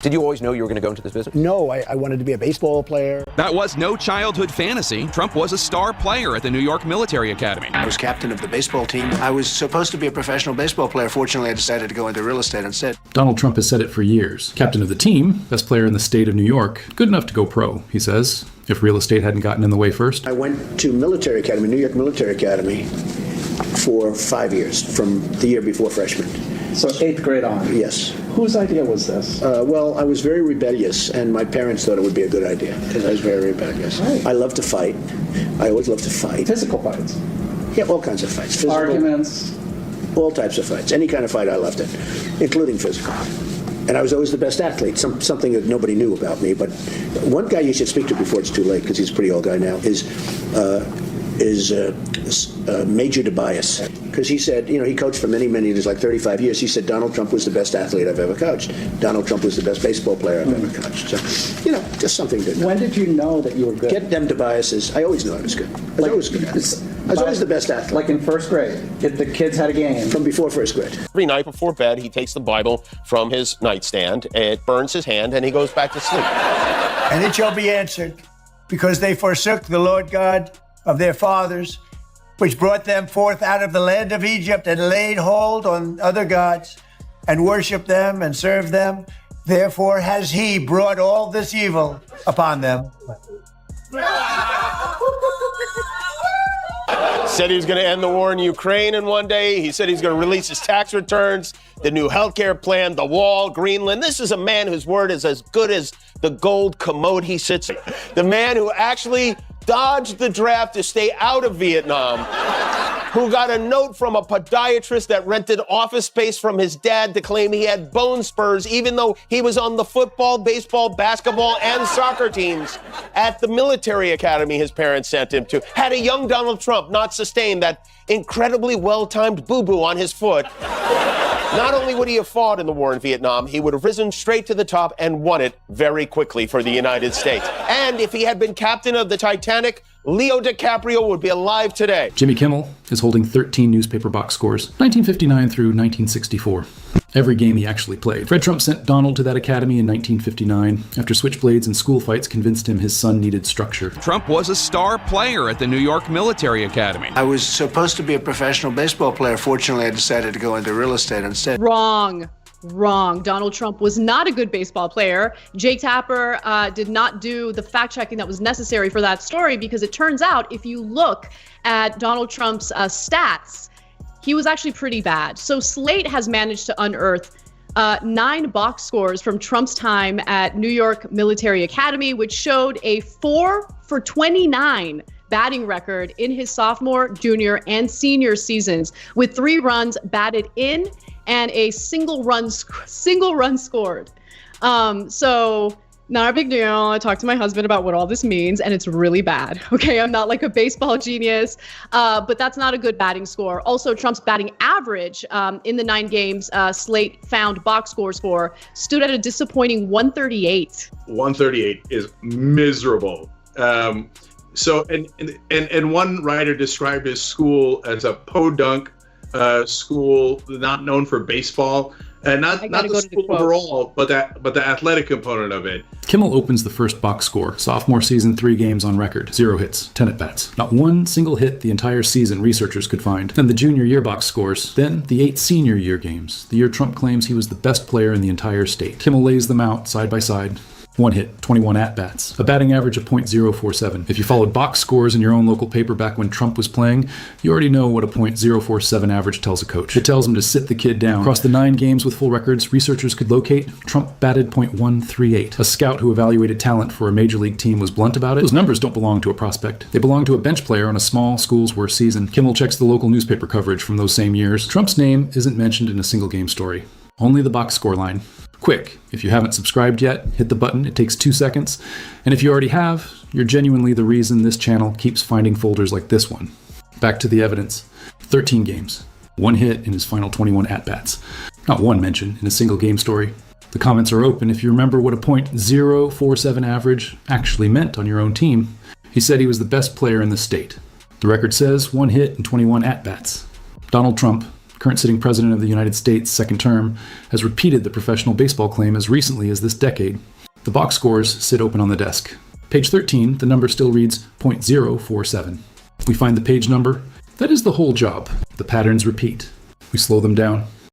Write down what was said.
Did you always know you were going to go into this business? No, I wanted to be a baseball player. That was no childhood fantasy. Trump was a star player at the New York Military Academy. I was captain of the baseball team. I was supposed to be a professional baseball player. Fortunately, I decided to go into real estate instead. Donald Trump has said it for years. Captain of the team, best player in the state of New York, good enough to go pro, he says, if real estate hadn't gotten in the way first. I went to military academy, New York Military Academy, for 5 years, from the year before freshman. So 8th grade on? Yes. Whose idea was this? Well, I was very rebellious, and my parents thought it would be a good idea, because I was very rebellious. Right. I love to fight. I always love to fight. Physical fights? Yeah, all kinds of fights. Physical, arguments? All types of fights. Any kind of fight I loved it, including physical. And I was always the best athlete, something that nobody knew about me. But one guy you should speak to before it's too late, because he's a pretty old guy now, is Major DeBias. Because he said, he coached for many years, like 35 years. He said Donald Trump was the best athlete I've ever coached. Donald Trump was the best baseball player I've ever coached. So, just something to know. When did you know that you were good? Get them DeBiases. I always knew I was good. I was always good. I was always the best athlete. Like in first grade, if the kids had a game? From before first grade. Every night before bed, he takes the Bible from his nightstand, it burns his hand, and he goes back to sleep. And it shall be answered, because they forsook the Lord God of their fathers, which brought them forth out of the land of Egypt, and laid hold on other gods, and worshipped them and served them. Therefore has he brought all this evil upon them. Said he was going to end the war in Ukraine in one day. He said he's going to release his tax returns, the new healthcare plan, the wall, Greenland. This is a man whose word is as good as the gold commode he sits in. The man who actually dodged the draft to stay out of Vietnam, who got a note from a podiatrist that rented office space from his dad to claim he had bone spurs, even though he was on the football, baseball, basketball, and soccer teams at the military academy his parents sent him to. Had a young Donald Trump not sustained that incredibly well-timed boo-boo on his foot, not only would he have fought in the war in Vietnam, he would have risen straight to the top and won it very quickly for the United States. And if he had been captain of the Titanic, Leo DiCaprio would be alive today. Jimmy Kimmel is holding 13 newspaper box scores, 1959 through 1964. Every game he actually played. Fred Trump sent Donald to that academy in 1959 after switchblades and school fights convinced him his son needed structure. Trump was a star player at the New York Military Academy. I was supposed to be a professional baseball player. Fortunately, I decided to go into real estate instead. Wrong. Donald Trump was not a good baseball player. Jake Tapper did not do the fact checking that was necessary for that story, because it turns out if you look at Donald Trump's stats, he was actually pretty bad. So Slate has managed to unearth 9 box scores from Trump's time at New York Military Academy, which showed a 4 for 29 batting record in his sophomore, junior, and senior seasons, with 3 runs batted in and a single run scored. So not a big deal. I talked to my husband about what all this means, and it's really bad. Okay, I'm not like a baseball genius, but that's not a good batting score. Also, Trump's batting average in the 9 games Slate found box scores for stood at a disappointing 138. 138 is miserable. So one writer described his school as a podunk school, not known for baseball, and not the school overall, but the athletic component of it. Kimmel opens the first box score. Sophomore season, 3 games on record, 0 hits, 10 at-bats. Not one single hit the entire season researchers could find. Then the junior year box scores. Then the 8 senior year games, the year Trump claims he was the best player in the entire state. Kimmel lays them out side by side. 1 hit, 21 at-bats, a batting average of .047. If you followed box scores in your own local paper back when Trump was playing, you already know what a .047 average tells a coach. It tells him to sit the kid down. Across the 9 games with full records researchers could locate, Trump batted .138. A scout who evaluated talent for a major league team was blunt about it. Those numbers don't belong to a prospect. They belong to a bench player on a small school's worst season. Kimmel checks the local newspaper coverage from those same years. Trump's name isn't mentioned in a single game story. Only the box score line. Quick, if you haven't subscribed yet, hit the button. It takes 2 seconds. And if you already have, you're genuinely the reason this channel keeps finding folders like this one. Back to the evidence. 13 games. 1 hit in his final 21 at-bats. Not one mention in a single game story. The comments are open if you remember what a .047 average actually meant on your own team. He said he was the best player in the state. The record says 1 hit and 21 at-bats. Donald Trump, current sitting president of the United States, second term, has repeated the professional baseball claim as recently as this decade. The box scores sit open on the desk. Page 13, the number still reads .047. We find the page number. That is the whole job. The patterns repeat. We slow them down.